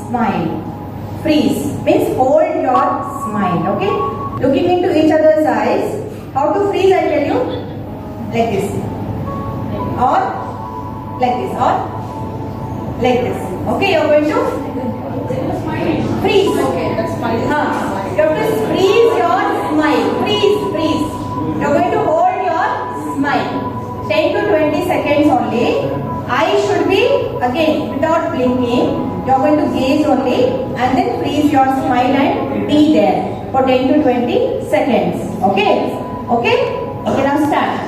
smile. Freeze means hold your smile. Okay. Looking into each other's eyes. How to freeze? I tell you. Like this. Or like this. Or like this. Okay. You're going to freeze. Okay, that's fine. You have to freeze your smile. Freeze. You're going to hold your smile. 10 to 20 seconds only. Eyes should be again without blinking. You're going to gaze only and then freeze your smile and be there for 10 to 20 seconds. Okay? Okay, now start.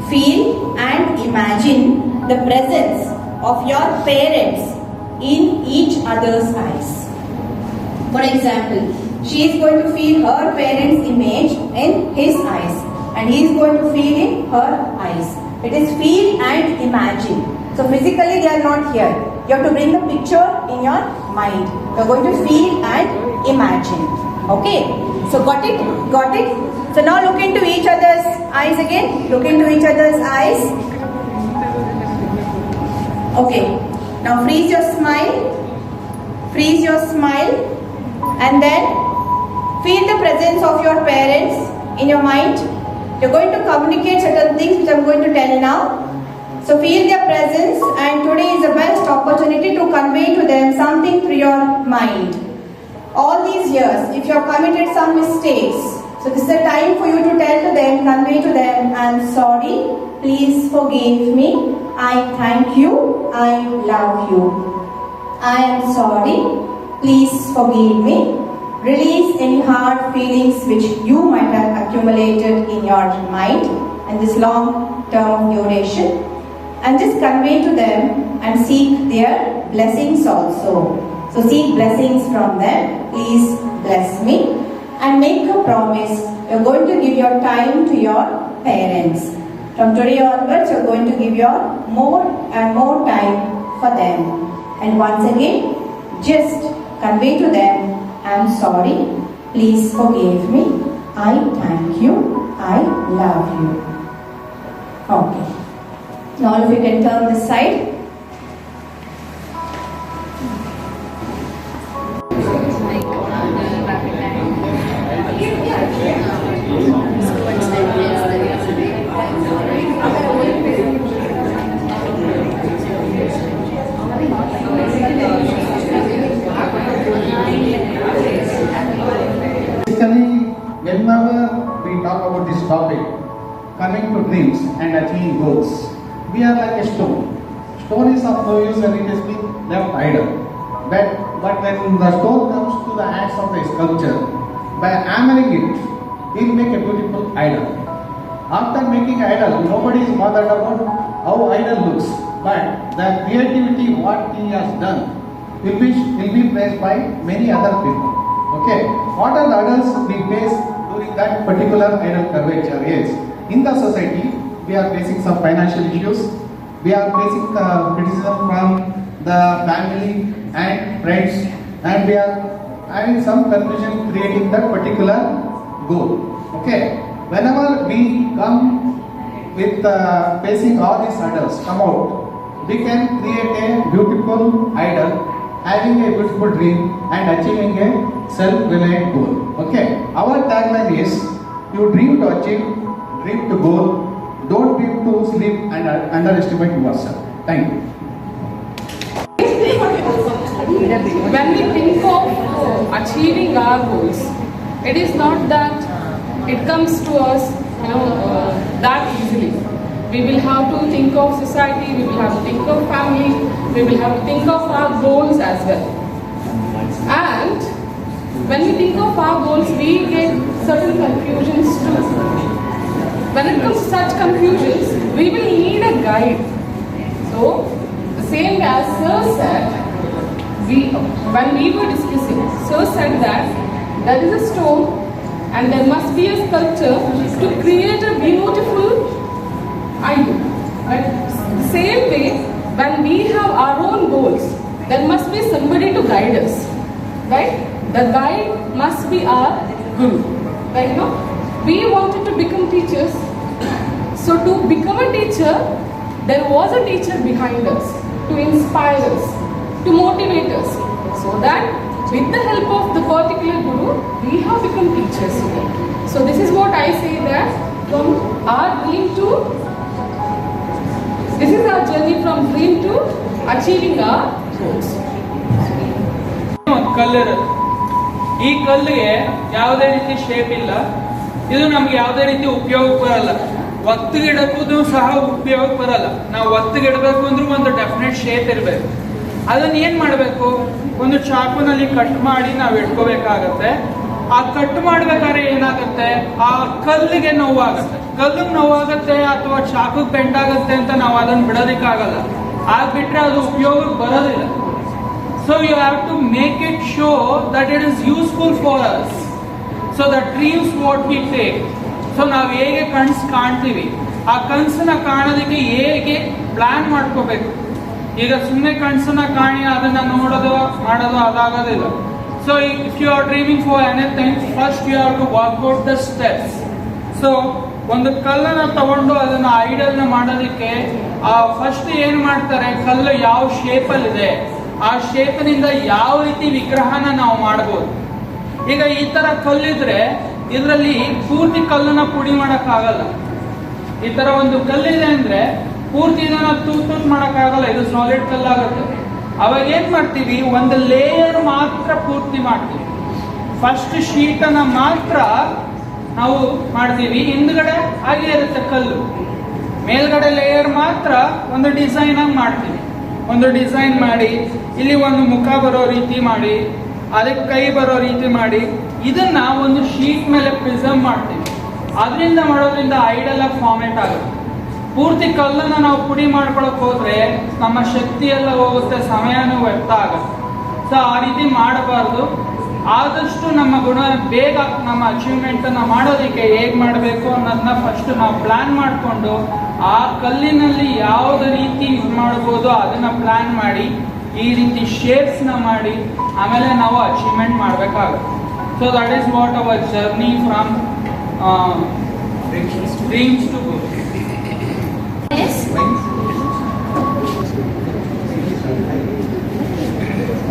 Feel and imagine the presence of your parents in each other's eyes. For example, she is going to feel her parents' image in his eyes and he is going to feel in her eyes. It is feel and imagine. So physically they are not here. You have to bring the picture in your mind. You are going to feel and imagine. Okay. So got it? So now look into each other's eyes again. Look into each other's eyes. Okay. Now freeze your smile. And then feel the presence of your parents in your mind. You're going to communicate certain things which I'm going to tell now. So feel their presence and today is the best opportunity to convey to them something through your mind. All these years, if you have committed some mistakes, so this is the time for you to tell to them, convey to them, I'm sorry, please forgive me, I thank you, I love you. I am sorry, please forgive me. Release any hard feelings which you might have accumulated in your mind and this long term duration. And just convey to them and seek their blessings also. So seek blessings from them. Please bless me. And make a promise. You're going to give your time to your parents. From today onwards, you're going to give your more and more time for them. And once again, just convey to them, I'm sorry, please forgive me, I thank you, I love you. Okay. Now all of you can turn this side. Whenever we talk about this topic, coming to dreams and achieving goals, we are like a stone. Stone is of no use when it has been left idle. But when the stone comes to the hands of a sculptor, by hammering it, he will make a beautiful idol. After making idol, nobody is bothered about how idol looks, but the creativity what he has done will be praised by many other people. Okay, what are the idols we face during that particular idol curvature is? In the society, we are facing some financial issues, we are facing criticism from the family and friends, and we are having some confusion creating that particular goal. Okay, whenever we come with facing all these idols come out, we can create a beautiful idol, having a beautiful dream and achieving a self-reliant goal. Okay, our tagline is, you dream to achieve, dream to goal, don't dream to sleep and underestimate yourself. Thank you. When we think of achieving our goals, it is not that it comes to us, that easily. We will have to think of society, we will have to think of family, we will have to think of our goals as well. And when we think of our goals, we get certain confusions too. when it comes to such confusions, we will need a guide. So, the same as Sir said, when we were discussing, Sir said that there is a stone and there must be a sculpture to create a beautiful idol. Right? The same way, when we have our own goals, there must be somebody to guide us. Right? The guide must be our guru. Right? No? We wanted to become teachers. So to become a teacher, there was a teacher behind us to inspire us, to motivate us, so that with the help of the particular guru, we have become teachers. So this is what I say, that from our dream to, this is our journey from dream to achieving our goals. ಒಂದು ಕಲ್ಲಿರುತ್ತೆ, ಈ ಕಲ್ಲಿಗೆ ಯಾವುದೇ ರೀತಿ shape ಇಲ್ಲ, ಇದು ನಮ್ಗೆ ಯಾವುದೇ ರೀತಿ ಉಪಯೋಗ ಬರಲ್ಲ, ಒತ್ತಿಗಿಡಕ್ಕೂ ಸಹ ಉಪಯೋಗ ಬರಲ್ಲ. ನಾವು ಒತ್ತಿಗಿಡಬೇಕು ಅಂದ್ರೆ ಒಂದು ಡೆಫಿನೆಟ್ ಶೇಪ್ ಇರಬೇಕು. ಅದನ್ನ ಏನ್ ಮಾಡಬೇಕು, ಒಂದು ಚಾಕುನಲ್ಲಿ ಕಟ್ ಮಾಡಿ ನಾವು ಇಟ್ಕೋಬೇಕಾಗತ್ತೆ. ಆ ಕಟ್ ಮಾಡ್ಬೇಕಾದ್ರೆ ಏನಾಗುತ್ತೆ, ಆ ಕಲ್ಲಿಗೆ ನೋವಾಗುತ್ತೆ, ಕಲ್ಲಿಗೆ ನೋವಾಗುತ್ತೆ ಅಥವಾ ಚಾಕುಗೆ ಬೆಂಡಾಗುತ್ತೆ ಅಂತ ನಾವು ಅದನ್ನ ಬಿಡೋದಕ್ಕಾಗಲ್ಲ. ಆಗ್ಬಿಟ್ರೆ ಅದು ಉಪಯೋಗಕ್ಕೆ ಬರೋದಿಲ್ಲ. So you have to make it show that it is useful for us. So the dreams what we take. So ನಾವು ಹೇಗೆ ಕನಸು ಕಾಣ್ತೀವಿ, ಆ ಕನಸನ್ನ ಕಾಣೋದಕ್ಕೆ ಹೇಗೆ ಪ್ಲಾನ್ ಮಾಡ್ಕೋಬೇಕು. ಈಗ ಸುಮ್ಮನೆ ಕನಸನ್ನ ಕಾಣಿ ಅದನ್ನ ನೋಡೋದು ಮಾಡೋದು ಅದಾಗೋದಿಲ್ಲ. So if you are dreaming for anything, first you have to walk out the steps. So ಒಂದು ಕಲ್ಲನ್ನ ತಗೊಂಡು ಅದನ್ನ ಐಡಲ್ನ ಮಾಡೋದಕ್ಕೆ ಫಸ್ಟ್ ಏನ್ ಮಾಡ್ತಾರೆ, ಕಲ್ಲು ಯಾವ ಶೇಪಲ್ಲಿ ಇದೆ, ಆ ಶೇಪ್ನಿಂದ ಯಾವ ರೀತಿ ವಿಗ್ರಹನ ನಾವು ಮಾಡ್ಬೋದು. ಈಗ ಈ ತರ ಕಲ್ಲಿದ್ರೆ ಇದರಲ್ಲಿ ಪೂರ್ತಿ ಕಲ್ಲನ್ನ ಪುಡಿ ಮಾಡಕ್ಕಾಗಲ್ಲ. ಈ ತರ ಒಂದು ಕಲ್ಲಿದೆ ಅಂದ್ರೆ ಪೂರ್ತಿ ಇದನ್ನ ತೂತ್ ಮಾಡಕ್ಕಾಗಲ್ಲ, ಇದು ಸಾಲಿಡ್ ಕಲ್ಲಾಗುತ್ತೆ. ಅವಾಗ ಏನ್ ಮಾಡ್ತೀವಿ, ಒಂದು ಲೇಯರ್ ಮಾತ್ರ ಪೂರ್ತಿ ಮಾಡ್ತೀವಿ. ಫಸ್ಟ್ ಶೀಟ್ ಅನ್ನ ಮಾತ್ರ ನಾವು ಮಾಡ್ತೀವಿ, ಹಿಂದ್ಗಡೆ ಹಾಗೆ ಇರುತ್ತೆ ಕಲ್ಲು. ಮೇಲ್ಗಡೆ ಲೇಯರ್ ಮಾತ್ರ ಒಂದು ಡಿಸೈನ್ ಆಗಿ ಮಾಡ್ತೀವಿ. ಒಂದು ಡಿಸೈನ್ ಮಾಡಿ ಇಲ್ಲಿ ಒಂದು ಮುಖ ಬರೋ ರೀತಿ ಮಾಡಿ, ಅದಕ್ಕೆ ಕೈ ಬರೋ ರೀತಿ ಮಾಡಿ, ಇದನ್ನ ಒಂದು ಶೀಟ್ ಮೇಲೆ ಪ್ರಿಸರ್ವ್ ಮಾಡ್ತೀವಿ. ಅದರಿಂದ ಮಾಡೋದ್ರಿಂದ ಐಡಲ್ ಆಗಿ ಫಾರ್ಮೇಟ್ ಆಗುತ್ತೆ. ಪೂರ್ತಿ ಕಲ್ಲನ್ನ ನಾವು ಪುಡಿ ಮಾಡ್ಕೊಳಕ್ ಹೋದ್ರೆ ನಮ್ಮ ಶಕ್ತಿ ಎಲ್ಲ ಹೋಗುತ್ತೆ, ಸಮಯನೂ ವ್ಯರ್ಥ ಆಗುತ್ತೆ. ಸೊ ಆ ರೀತಿ ಮಾಡಬಾರ್ದು. ಆದಷ್ಟು ನಮ್ಮ ಗುಣ ಬೇಗ ನಮ್ಮ ಅಚೀವ್ಮೆಂಟ್ ಅನ್ನ ಮಾಡೋದಕ್ಕೆ ಹೇಗ್ ಮಾಡಬೇಕು ಅನ್ನೋದನ್ನ ಫಸ್ಟ್ ನಾವು ಪ್ಲಾನ್ ಮಾಡಿಕೊಂಡು ಆ ಕಲ್ಲಿನಲ್ಲಿ ಯಾವ್ದು ರೀತಿ ಇದು ಮಾಡ್ಬೋದು ಅದನ್ನ ಪ್ಲಾನ್ ಮಾಡಿ ಈ ರೀತಿ ಶೇಪ್ಸ್ ನ ಮಾಡಿ ಆಮೇಲೆ ನಾವು ಅಚೀವ್ಮೆಂಟ್ ಮಾಡ್ಬೇಕಾಗುತ್ತೆ. So that is what our journey from dreams to goals.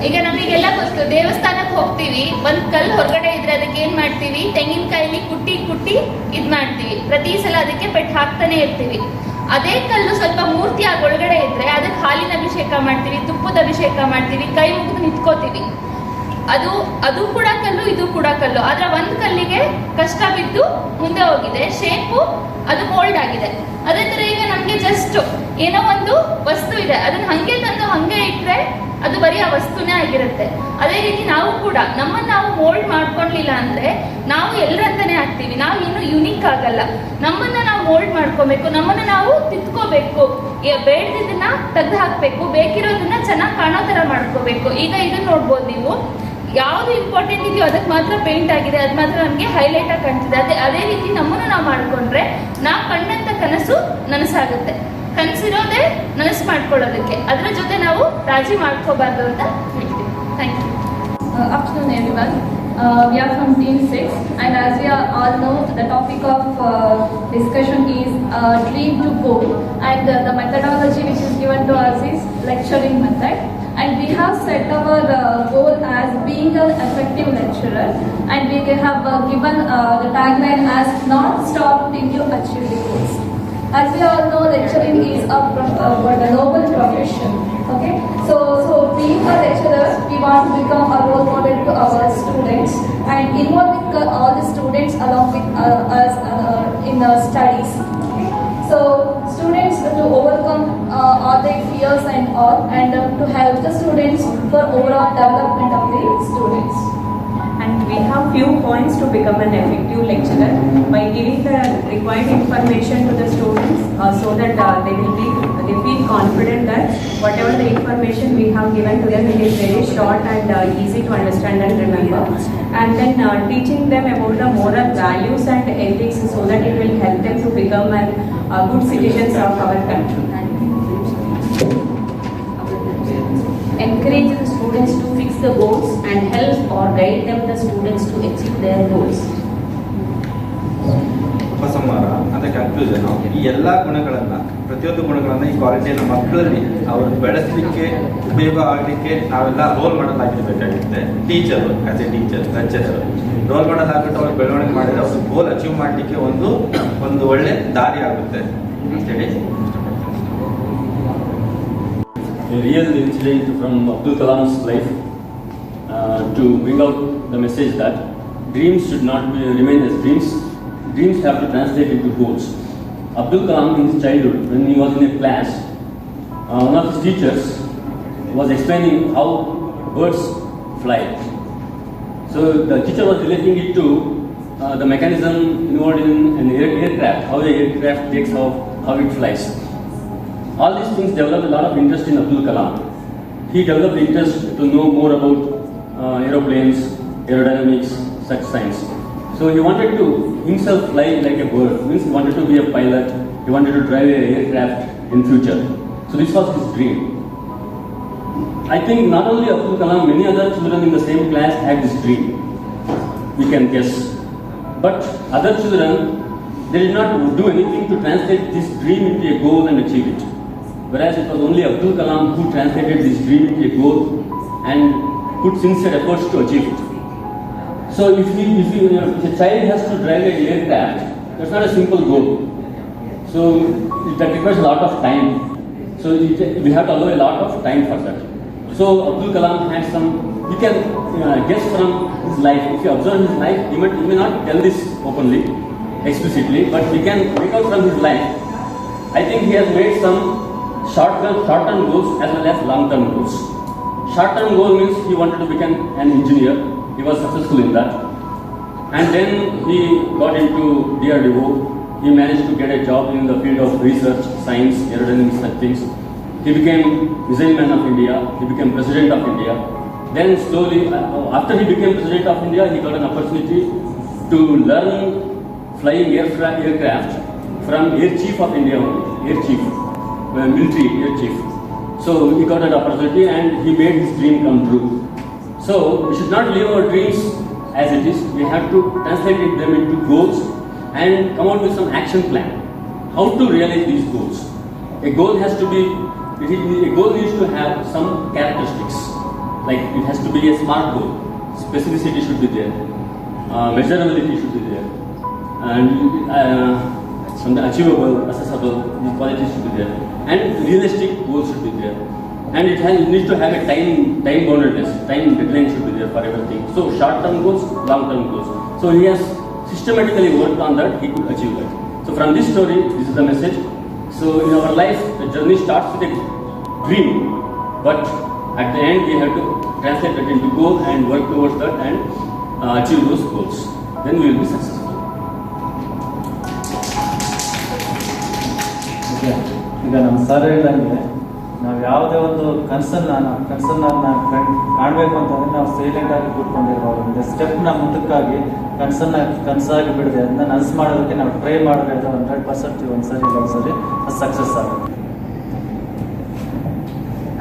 ಈಗ ನಮಗೆಲ್ಲ ಗೊತ್ತು, ದೇವಸ್ಥಾನಕ್ಕೆ ಹೋಗ್ತೀವಿ, ಒಂದ್ ಕಲ್ಲು ಹೊರಗಡೆ ಇದ್ರೆ ಅದಕ್ಕೆ ಏನ್ ಮಾಡ್ತೀವಿ, ತೆಂಗಿನಕಾಯಿಲಿ ಕುಟ್ಟಿ ಇದ್ ಮಾಡ್ತೀವಿ. ಪ್ರತಿ ಸಲ ಅದಕ್ಕೆ ಪೆಟ್ಟು ಹಾಕ್ತಾನೆ ಇರ್ತೀವಿ. ಅದೇ ಕಲ್ಲು ಸ್ವಲ್ಪ ಮೂರ್ತಿಯಾಗಿ ಒಳಗಡೆ ಇದ್ರೆ ಅದಕ್ಕೆ ಹಾಲಿನ ಅಭಿಷೇಕ ಮಾಡ್ತೀವಿ, ತುಪ್ಪದ ಅಭಿಷೇಕ ಮಾಡ್ತೀವಿ, ಕೈ ಮುಗಿದು ನಿಂತ್ಕೋತೀವಿ. ಅದು ಕೂಡ ಕಲ್ಲು, ಇದು ಕೂಡ ಕಲ್ಲು. ಆದ್ರೆ ಒಂದ್ ಕಲ್ಲಿಗೆ ಕಷ್ಟ ಬಿದ್ದು ಮುಂದೆ ಹೋಗಿದೆ, ಶೇಪು ಅದು ಮೋಲ್ಡ್ ಆಗಿದೆ. ಅದೇ ತರ ಈಗ ನಮ್ಗೆ ಜಸ್ಟ್ ಏನೋ ಒಂದು ವಸ್ತು ಇದೆ, ಅದನ್ನ ಹಂಗೆ ತಂದು ಹಂಗೆ ಇಟ್ರೆ ಅದು ಬರೀ ಆ ವಸ್ತುನೇ ಆಗಿರುತ್ತೆ. ಅದೇ ರೀತಿ ನಾವು ಕೂಡ ನಮ್ಮನ್ನ ನಾವು ಮೋಲ್ಡ್ ಮಾಡ್ಕೊಳ್ಲಿಲ್ಲ ಅಂದ್ರೆ ನಾವು ಎಲ್ಲರಂತಾನೆ ಆಗ್ತೀವಿ, ನಾವು ಏನು ಯುನೀಕ್ ಆಗಲ್ಲ. ನಮ್ಮನ್ನ ನಾವು ಮೋಲ್ಡ್ ಮಾಡ್ಕೋಬೇಕು, ನಮ್ಮನ್ನ ನಾವು ತಿದ್ಕೋಬೇಕು, ಬೇಡದಿದ್ದನ್ನ ತೆಗೆದು ಹಾಕ್ಬೇಕು, ಬೇಕಿರೋದನ್ನ ಚೆನ್ನಾಗಿ ಕಾಣೋ ತರ ಮಾಡ್ಕೋಬೇಕು. ಈಗ ಇದನ್ನ ನೋಡ್ಬೋದು ನೀವು, ಯಾವ್ದು ಇಂಪಾರ್ಟೆಂಟ್ ಇದೆಯೋ ಅದಕ್ಕೆ ಮಾತ್ರ ಪೇಂಟ್ ಆಗಿದೆ, ಅದು ಮಾತ್ರ ನಮಗೆ ಹೈಲೈಟ್ ಆಗಿ ಕಾಣ್ತಿದೆ. ಅದೇ ರೀತಿ ನಮ್ಮನ್ನು ನಾವು ಮಾಡ್ಕೊಂಡ್ರೆ ನಾವು ಕಂಡಂತ ಕನಸು ನನಸಾಗುತ್ತೆ. ಕನಸಿರೋದೇ ನನಸು ಮಾಡ್ಕೊಳ್ಳೋದಕ್ಕೆ, ಅದರ ಜೊತೆ ನಾವು ರಾಜಿ ಮಾಡ್ಕೋಬಾರ್ದು ಅಂತ ಹೇಳ್ತೀವಿ. Thank you. Afternoon everyone. We are from Team 6 and as we all know the topic of discussion is dream to goal and the methodology which is given to us is lecturing method and we have set our goal as being an effective lecturer and we have given the tagline as not stop till you achieve the goals. As we all know, lecturing is a noble profession. Okay, so being a lecturer, we want to become a role model to our students and involving all the students along with us in studies. Okay? So students to overcome all their fears and all, and to help the students for overall development of the students. And we have few points to become an effective lecturer by giving the required information to the students so that they feel confident that whatever the information we have given to them, it is very short and easy to understand and remember. And then teaching them about the moral values and ethics so that it will help them to become good citizens of our country. Encourage the students to fix the goals and help or guide them the students to achieve their goals. ಉಪಸಂಹಾರ ಅಂದರೆ conclusion, ಈ ಎಲ್ಲ ಗುಣಗಳನ್ನು, ಪ್ರತಿಯೊಂದು ಗುಣಗಳನ್ನು ಈ ಕ್ವಾಲಿಟಿಯನ್ನು ಮಕ್ಕಳಲ್ಲಿ ಅವರು ಬೆಳೆಸಲಿಕ್ಕೆ ಉಪಯೋಗ ಆಗಲಿಕ್ಕೆ ನಾವೆಲ್ಲ ರೋಲ್ ಮಾಡಲ್ ಆಗಿರಬೇಕಾಗುತ್ತೆ. Teacher as a teacher, lecturer role model ಆಗಿಬಿಟ್ಟು ಅವ್ರು ಬೆಳವಣಿಗೆ ಮಾಡಿದ್ರೆ ಅವ್ರ ಗೋಲ್ ಅಚೀವ್ ಮಾಡಲಿಕ್ಕೆ ಒಂದು ಒಳ್ಳೆ ದಾರಿ ಆಗುತ್ತೆ ಅಂತೇಳಿ A real incident from Abdul Kalam's life to bring out the message that dreams should not remain as dreams. Dreams have to translate into goals. Abdul Kalam, in his childhood, when he was in a class, one of his teachers was explaining how birds fly. So the teacher was relating it to the mechanism involved in an aircraft, how the aircraft takes off, how it flies. All these things developed a lot of interest in Abdul Kalam. He developed interest to know more about aeroplanes, aerodynamics, such science. So he wanted to himself fly like a bird, means he wanted to be a pilot, he wanted to drive an aircraft in future. So this was his dream. I think not only Abdul Kalam, many other children in the same class had this dream, we can guess. But other children, they did not do anything to translate this dream into a goal and achieve it. Whereas it was only Abdul Kalam who translated this dream into a goal and put sincere efforts to achieve it. So if a child has to drive an aircraft, that's not a simple goal. So that requires a lot of time. So we have to allow a lot of time for that. So Abdul Kalam had some, we can guess from his life. If you observe his life, he may not tell this openly, explicitly, but we can make out from his life. I think he has made some short-term goals as well as long-term goals. Short-term goal means he wanted to become an engineer. He was successful in that. And then he got into DRDO. He managed to get a job in the field of research, science, aerodynamics, such things. He became Missile Man of India. He became President of India. Then slowly, after he became President of India, he got an opportunity to learn flying aircraft from Air Chief of India only, Air Chief, military Air Chief. So he got that opportunity and he made his dream come true. So we should not leave our dreams as it is. We have to translate them into goals and come out with some action plan. How to realize these goals? A goal needs to have some characteristics. Like it has to be a smart goal. Specificity should be there. Measurability should be there. And something achievable, accessible, these qualities should be there. And realistic goals should be there. And it needs to have a time boundedness, time deadline should be there for everything. So short-term goals, long-term goals. So he has systematically worked on that, he could achieve that. So from this story, this is the message. So in our life, the journey starts with a dream, but at the end we have to translate that into goal and work towards that and achieve those goals. Then we will be successful. ಈಗ ನಮ್ಮ sir ಹೇಳ್ದಂಗೆ ನಾವು ಯಾವುದೇ ಒಂದು ಕನಸನ್ನು ಕಾಣಬೇಕು ಅಂತಂದರೆ ನಾವು ಸೈಲೆಂಟಾಗಿ ಕೂತ್ಕೊಂಡಿರ್ಬೋದು. ಒಂದು ಸ್ಟೆಪ್ನ ಮುಂದಕ್ಕಾಗಿ ಕನಸಾಗಿ ಬಿಡದೆ ಅದನ್ನ ನನಸು ಮಾಡೋದಕ್ಕೆ ನಾವು ಟ್ರೈ ಮಾಡಬೇಕು. 100% ಒಂದ್ಸರಿ ಸಕ್ಸಸ್ ಆಗುತ್ತೆ.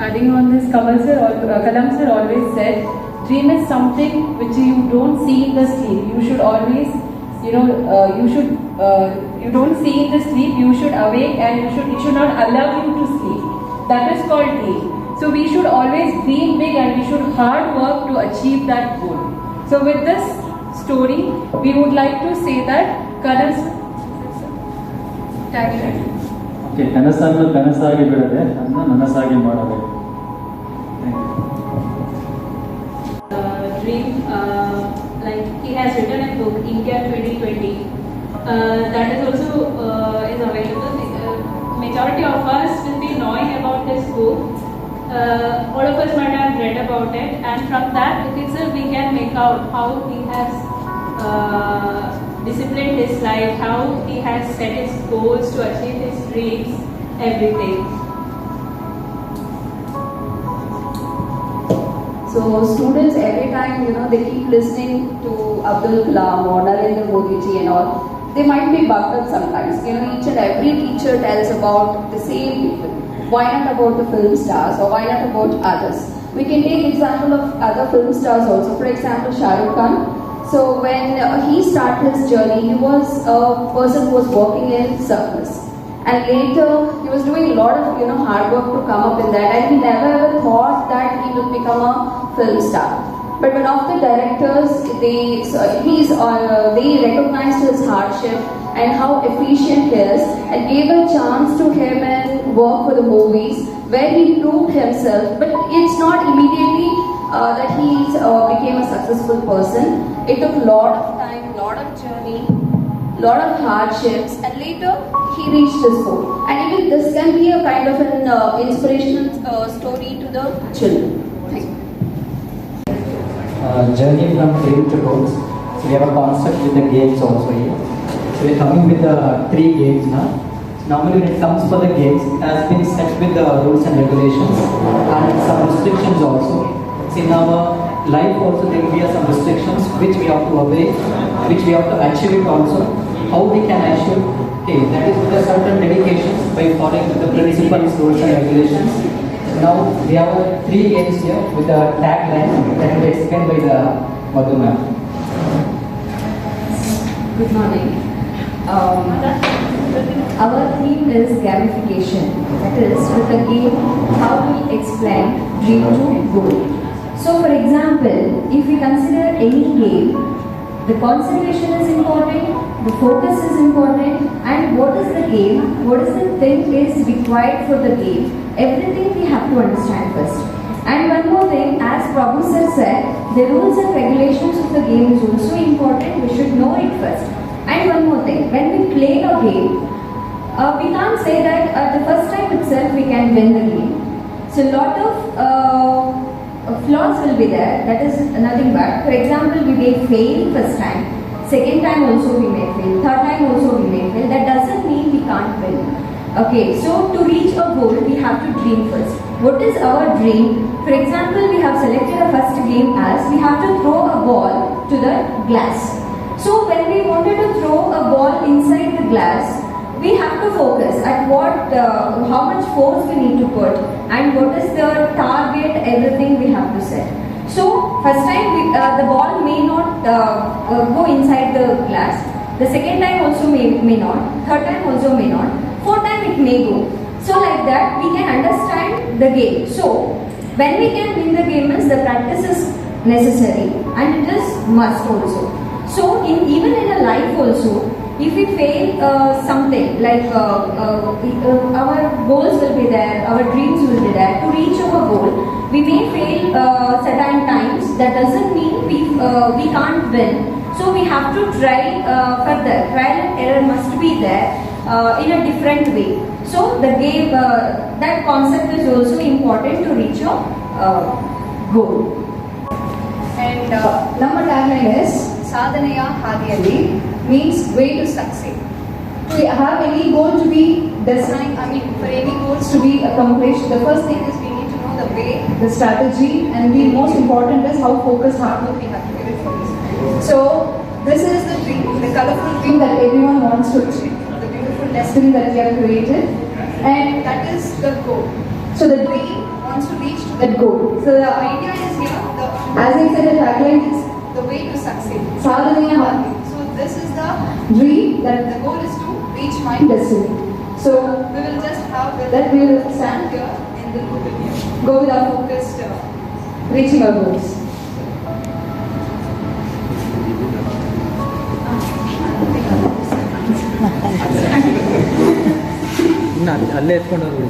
Adding on this, Kalam sir always said, dream is something which you don't see in the sleep. You should always, you don't see in the sleep. You should awake and it should not allow you to sleep. That is called dream. So we should always dream big and we should hard work to achieve that goal. So with this story, we would like to say that Kalam okay, ಕನಸನ್ನು ಕನಸಾಗಿ ಬಿಡದೆ ಅದನ್ನ ನನಸಾಗಿ ಮಾಡಬೇಕು. Dream, like he has written a book, India 2020. That is also is available. Majority of us will be knowing about this book. all of us might have read about it, and from that itself we can make out how he has disciplined his life, how he has set his goals to achieve his dreams, everything. So students every time, they keep listening to Abdul Kalam or Narendra Modi ji and all, they might be bugged up sometimes. Each and every teacher tells about the same people. Why not about the film stars, or why not about others? We can take example of other film stars also. For example, Shah Rukh Khan. So when he started his journey, he was a person who was working in circus. And later, he was doing a lot of hard work to come up in that, and he never ever thought that he would become a film star. But one of the directors, they recognized his hardship and how efficient he is, and gave a chance to him and work for the movies where he proved himself. But it's not immediately that he became a successful person. It took a lot of time, lot of journey, lot of hardships, and later he reached his goal. And even this can be a kind of an inspirational story to the children. Thank you. Journey from dream to goals. So we have a concept with the games also here. So we are coming with the 3 games now. Normally when it comes for the games, it has been set with the rules and regulations and some restrictions also. So in our life also there will be some restrictions which we have to obey, which we have to achieve it also. How we can achieve? Okay, that is with a certain dedications by following the principles, rules and regulations. Now we have 3 games here with a tagline that will be explained by the Madhu ma'am. Good morning. Our theme is gamification. That is, with the game, how we explain dream to goal. So, for example, if we consider any game, the concentration is important, the focus is important, and what is the game, what is the thing is required for the game. Everything we have to understand first. And one more thing, as Prabhu sir said, the rules and regulations of the game is also important. We should know it first. And one more thing, when we play a game, we can't say that the first time itself we can win the game. So a lot of flaws will be there. That is nothing but, for example, we may fail first time, second time also we may fail, third time also we may fail. That doesn't mean we can't win. Okay, so to reach a goal, we have to dream first. What is our dream? For example, we have selected a first game as we have to throw a ball to the glass. So when we wanted to throw a ball inside the glass, we have to focus at how much force we need to put and what is the target, everything we have to set. So first time the ball may not go inside the glass. The second time also may not. Third time also may not. Fourth time it may go. So like that we can understand the game. So when we can win the game means the practice is necessary and it is must also. So even in a life also, if we fail something like our goals will be there, our dreams will be there. To reach our goal, we may fail certain times. That doesn't mean we can't win. So we have to try further. Trial and error must be there in a different way. So the game, that concept is also important to reach your goal. And number tagline is Sadhanaya Hadiyalli, means way to succeed. To have any goal to be designed, for any goals to be accomplished, the first thing is we need to know the way, the strategy, and the most important is how focused hard work we have to give it for this. So this is the dream, the colorful dream that everyone wants to achieve, the beautiful destiny that we have created, and that is the goal. So the dream wants to reach to that goal. So the idea is here, as I said, the tagline is the way to succeed. Sadhanaya Hadiyalli. So this is the dream that the goal is to reach my destiny. So we will just have that we will stand here and then go with our focused reaching our goals. ಅಲ್ಲೇ ಎತ್ಕೊಂಡು ಹೋಗ್ಬಿಡಿ.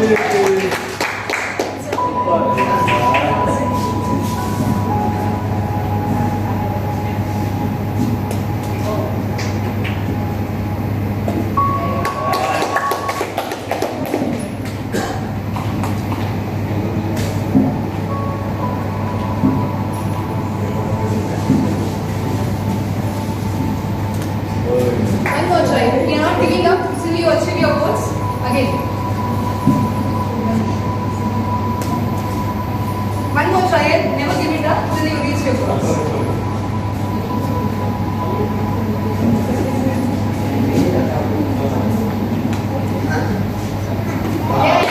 One more try. If you're not giving up till you achieve your goals, again. One more trial, never give it up till you reach your goals. Yes.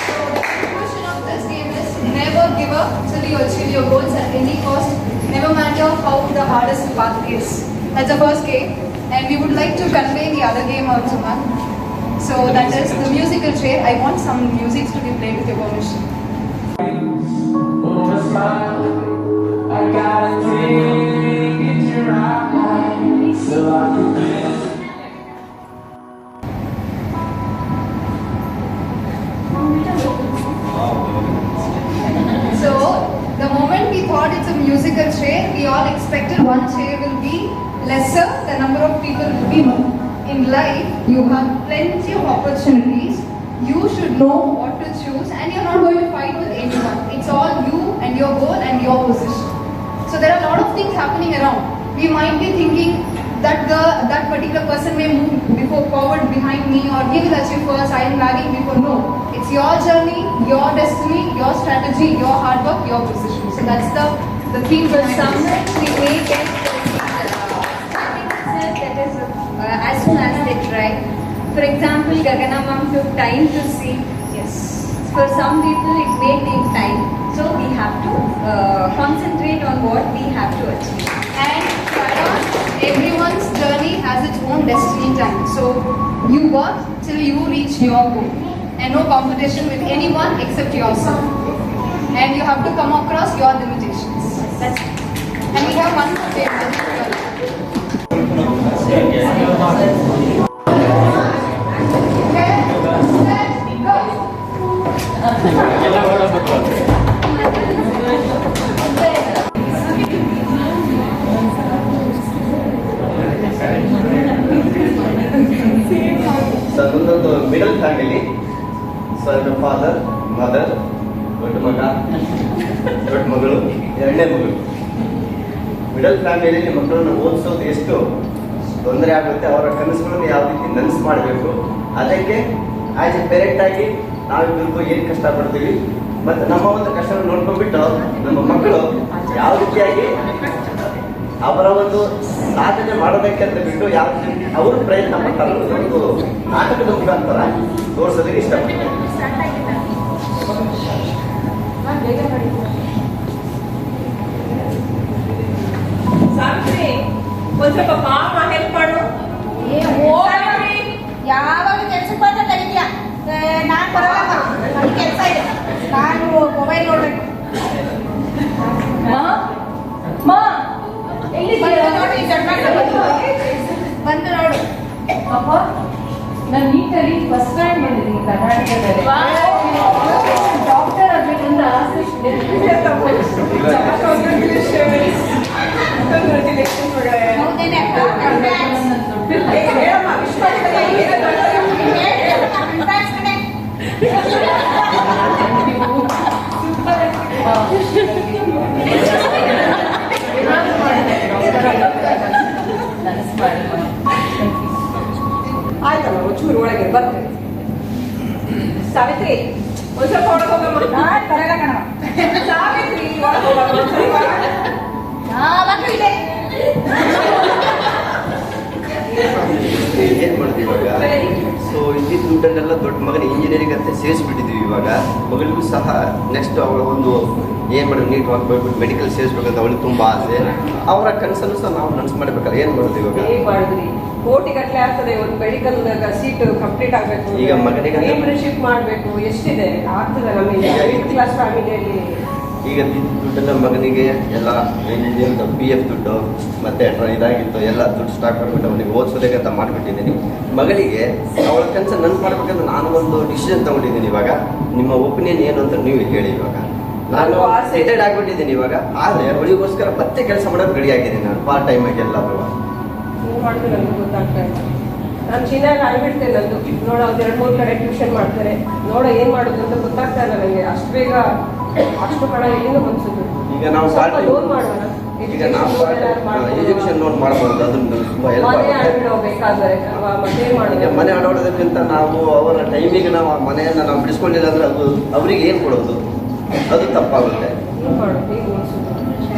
So the conclusion of this game is never give up till you achieve your goals at any cost, never matter how the hardest path is. That's the first game, and we would like to convey the other game also, ma'am. So that is the musical chair. I want some music to be played with your permission. I gotta take it your eye, so I can So the moment we thought it's a musical chair, we all expected one chair will be lesser, the number of people will be more. In life, you have plenty of opportunities. You should know what to choose, and you're not going to fight with anyone. It's all you and your goal and your position. So there are a lot of things happening around. We might be thinking that that particular person may move forward behind me, or he will achieve first, I am lagging before. No, it's your journey, your destiny, your strategy, your hard work, your position. So that's the theme. For someone, we may get that is as soon as they try. For example, Gagana ma'am took time to see. Yes. For some people, it may take time. So we have to concentrate on what we have to achieve. And everyone's journey has its own destiny time. So you work till you reach your goal, and no competition with anyone except yourself. And you have to come across your limitations. That's it. And we have one more table. Sir ಒಂದೊಂದು middle family. Sir father, mother, ದೊಡ್ಡ ಮಗ, ದೊಡ್ಡ ಮಗಳು, ಎರಡನೇ ಮಗಳು. Middle ಫ್ಯಾಮಿಲಿಯಲ್ಲಿ ಮಕ್ಕಳನ್ನು ಓದಿಸೋದು ಎಷ್ಟು ತೊಂದರೆ ಆಗುತ್ತೆ, ಅವರ ಕನಸುಗಳನ್ನು ಯಾವ ರೀತಿ ನನಸು ಮಾಡಬೇಕು, ಅದಕ್ಕೆ ಆಸ್ ಎ ಪೇರೆಂಟ್ ಆಗಿ ನಾವಿಬ್ಬರಿಗೂ ಏನು ಕಷ್ಟಪಡ್ತೀವಿ ಮತ್ತು ನಮ್ಮ ಒಂದು ಕಷ್ಟ ನೋಡ್ಕೊಂಡ್ಬಿಟ್ಟು ನಮ್ಮ ಮಕ್ಕಳು ಯಾವ ರೀತಿಯಾಗಿ ಅವರ ಒಂದು ಸಾಧನೆ ಮಾಡೋದಕ್ಕಿಂತ ಬಿಟ್ಟು ಯಾವ ರೀತಿ ಅವರು ಪ್ರಯತ್ನ ಪಡ್ತಾರೆ ಒಂದು ನಾಟಕದ ಮುಖಾಂತರ ತೋರಿಸೋದಕ್ಕೆ ಇಷ್ಟಪಡ್ತಾರೆ. ಸಾವಿತ್ರಿ, ಒಂದ್ ಸ್ವಲ್ಪ ಪಾಪ ಹೆಲ್ಪ್ ಮಾಡು. ಯಾವಾಗ ಕೆಲ್ಸಕ್ಕೆ ಬಂದ್ರೆ ಕರೀತೀಯ, ನಾನು ಬರಲ್ಲ, ನನಗೆ ಕೆಲಸ ಇದೆ, ನಾನು ಮೊಬೈಲ್ ನೋಡ್ಬೇಕು. ಬಂದು ನೋಡು. ಅಪ್ಪ, ನಾನು ನೀಟಲ್ಲಿ ಫಸ್ಟ್ ರ್ಯಾಂಕ್ ಬಂದಿದ್ದೀನಿ ಕರ್ನಾಟಕದಲ್ಲಿ. ಡಾಕ್ಟರ್ ಆಗ್ಬೇಕಂತ ಆಸೆ ಇದೆ. ಹೌದೇನೆ ಅಕ್ಕ? ಆಯ್ತಮ್ಮ, ಒಂಚೂರು ಒಳಗೆ ಬರ್ತೇನೆ. ಸಾವಿತ್ರಿ, ಒಂದ್ ಸ್ವಲ್ಪ ಒಳಗೆ ಹೋಗಮ್ಮ. ಬರಲ್ಲ ಕಣ. ಸಾವಿತ್ರಿ, ಒಳಗೆ ಹೋಗಮ್ಮ. ಏನ್ ಮಾಡ್ತೀವಿ ಇವಾಗ? ಸೊ ಇಲ್ಲಿ ದುಡ್ಡನ್ನೆಲ್ಲ ದೊಡ್ಡ ಮಗನ ಇಂಜಿನಿಯರಿಂಗ್ ಅಂತ ಸೇರಿಸ್ಬಿಟ್ಟಿದ್ದೀವಿ. ಇವಾಗ ಮಗಳಿಗೂ ಸಹ ನೆಕ್ಸ್ಟ್ ಅವಳ ಒಂದು ಏನ್ ಮಾಡೋದು, ನೀಟ್ ಹೋಗ್ಬಿಟ್ಟು ಮೆಡಿಕಲ್ ಸೇರಿಸ್ಬೇಕಂತ ಅವಳಿಗೆ ತುಂಬಾ ಆಸೆ. ಅವರ ಕನಸನ್ನು ಸಹ ನಾವು ನನಸು ಮಾಡ್ಬೇಕಲ್ಲ, ಏನ್ ಮಾಡ್ತೀವಿ ಇವಾಗ? ಹೇಗೆ ಮಾಡಿದ್ರಿ? ಕೋಟಿ ಗಟ್ಟಲೆ ಆಗ್ತದೆ ಒಂದು ಮೆಡಿಕಲ್ ಸೀಟ್ ಕಂಪ್ಲೀಟ್ ಆಗಬೇಕು, ಈಗ ಮಗನಿಗೆ ಶಿಫ್ಟ್ ಮಾಡಬೇಕು, ಎಷ್ಟಿದೆ ಆಗ್ತದೆ ನಮಗೆ ಮಿಡಲ್ ಕ್ಲಾಸ್ ಫ್ಯಾಮಿಲಿಯಲ್ಲಿ. ಈಗ ದುಡ್ಡೆಲ್ಲ ಮಗನಿಗೆ ಎಲ್ಲ PF ದುಡ್ಡು ಮತ್ತೆ ಇದಾಗಿತ್ತು ಎಲ್ಲ ದುಡ್ಡು ಸ್ಟಾಕ್ ಮಾಡಿಬಿಟ್ಟು ಅವನಿಗೆ ಓದಿಸೋದಕ್ಕಂತ ಮಾಡಿಬಿಟ್ಟಿದ್ದೀನಿ. ಮಗಳಿಗೆ ಅವಳ ಕೆಲಸ ನನ್ನ ಮಾಡ್ಬೇಕಂತ ನಾನು ಒಂದು ಡಿಸಿಷನ್ ತಗೊಂಡಿದ್ದೀನಿ. ಇವಾಗ ನಿಮ್ಮ ಒಪಿನಿಯನ್ ಏನು ಅಂತ ನೀವು ಹೇಳಿ. ಇವಾಗ ನಾನು ರಿಟೈರ್ಡ್ ಆಗಿಬಿಟ್ಟಿದ್ದೀನಿ ಇವಾಗ, ಆದರೆ ಅವಳಿಗೋಸ್ಕರ ಮತ್ತೆ ಕೆಲಸ ಮಾಡೋದು ರೆಡಿ ಆಗಿದ್ದೀನಿ ನಾನು ಪಾರ್ಟ್ ಟೈಮ್ ಆಗಿ ಎಲ್ಲ. ನೀವು ಮಾಡಿದ್ರೆ ನನಗೆ ಗೊತ್ತಾಗ್ತಾ ಇಲ್ಲ. ನಾನು ಚಿನ್ನಾಗಿ ಆಗಿಬಿಡ್ತೇನೆ. ನಂದು ನೋಡೋ ಒಂದು 2-3 ಕಡೆ ಟ್ಯೂಷನ್ ಮಾಡ್ತಾರೆ. ನೋಡೋ ಏನು ಮಾಡೋದು ಅಂತ ಗೊತ್ತಾಗ್ತಾ ಇಲ್ಲ ನನಗೆ. ಅಷ್ಟು ಬೇಗ ಅಷ್ಟು ಹಣ ಎಲ್ಲಿಂದ ಬಂದಿದ್ದು. ಈಗ ನಾವು ಲೋನ್ ಮಾಡೋಣ, ಈಗ ನಾವು ಎಜುಕೇಶನ್ ಲೋನ್ ಮಾಡ್ಬೋದು. ಅದನ್ನು ತುಂಬಾ ಹೆಲ್ಪ್ ಮನೆ ಆಗುತ್ತೆ. ಆಡ್ಬಿಡಬೇಕಾದ್ರೆ ಅಲ್ವಾ, ಮತ್ತೆ ಏನು ಈಗ ಮಾಡೋದು? ಮನೆ ಆಡೋದಕ್ಕಿಂತ ನಾವು ಅವರ ಟೈಮಿಗೆ ನಾವು ಆ ಮನೆಯನ್ನು ನಾವು ಬಿಡಿಸ್ಕೊಂಡಿಲ್ಲ ಅಂದ್ರೆ ಅದು ಅವರಿಗೆ ಏನು ಕೊಡೋದು, ಅದು ತಪ್ಪಾಗುತ್ತೆ. ಏನು ಮಾಡೋದು, ಹೇಗೆ ಮುಗಿಸೋದು?